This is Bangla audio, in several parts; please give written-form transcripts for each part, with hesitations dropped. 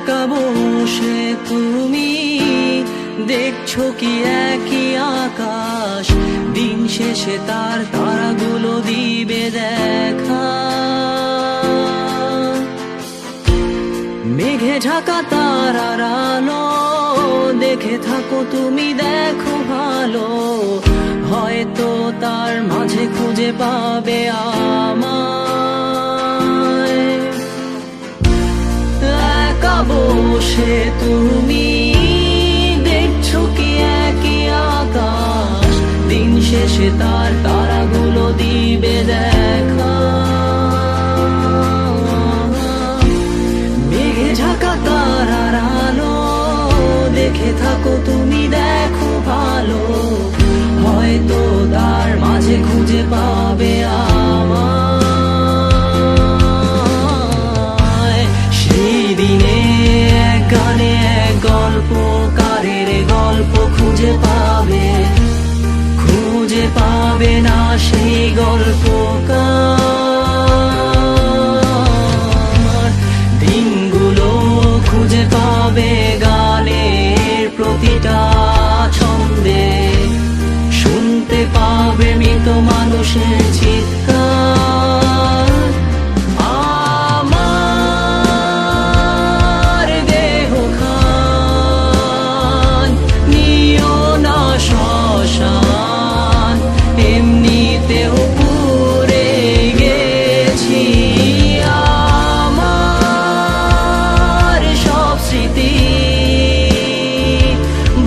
একা বসে তুমি দেখছো কি একই আকাশ, দিন শেষে তার তারাগুলো দিবে দেখা। মেঘে ঢাকা তারার আলো দেখে থাকো তুমি, দেখো ভালো, হয়তো তার মাঝে খুঁজে পাবে আমায়। একা বসে তুমি দেখছো কি একই আকাশ, দিন শেষে তার তারাগুলো দিবে দেখা। মেঘে ঢাকা তারার আলো দেখে থাকো তুমি, দেখো ভালো, হয়তো তার মাঝে খুঁজে পাবে আমায়। সেই দিনে এক গানে এক গল্পকারের গল্প খুঁজে পাবে, খুঁজে পাবে না সেই গল্পকার। দিনগুলো খুঁজে পাবে গানের প্রতিটা ছন্দে, শুনতে পাবে মৃত মানুষের চিৎকার। আমার দেহ খান নিও না শ্মশান, এমনিতেও পুড়ে গেছি। আমার সব স্মৃতি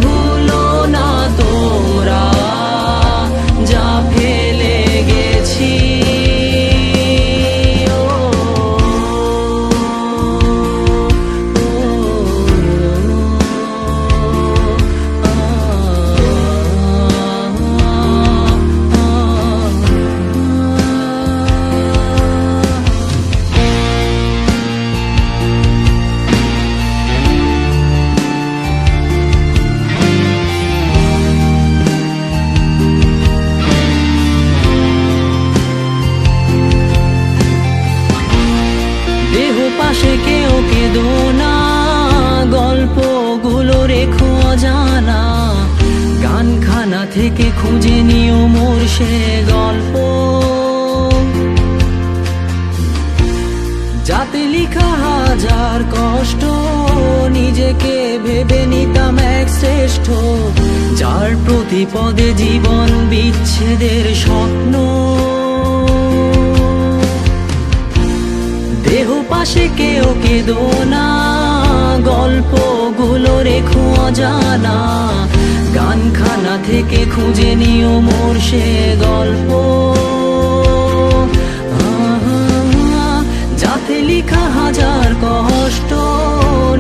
ভুলো না তোমরা, যা ফেলে গেছি। দেহ পাশে কেউ কেঁদো না, গল্পগুলো রেখো অজানা, গানখানা থেকে খুঁজে নিও মোর সে গল্প, যাতে লিখা হাজার কষ্ট নিজেকে ভেবে নিতাম এক শ্রেষ্ঠ, যার প্রতি পদে জীবন বিচ্ছেদের স্বপ্ন। দেহ পাশে কেউ কেঁদো না, গল্পগুলো রেখো অজানা, গানখানা থেকে খুঁজে নিও মোর সে গল্প, যাতে লিখা হাজার কষ্ট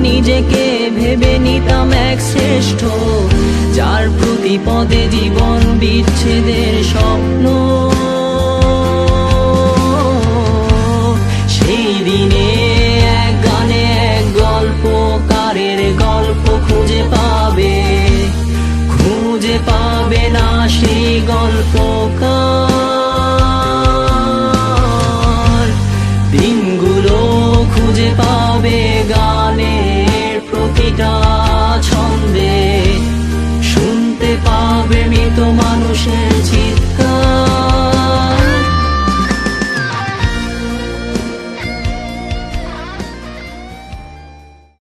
নিজেকে ভেবে নিতাম এক শ্রেষ্ঠ, যার প্রতি পদে জীবন বিচ্ছেদের স্বপ্ন।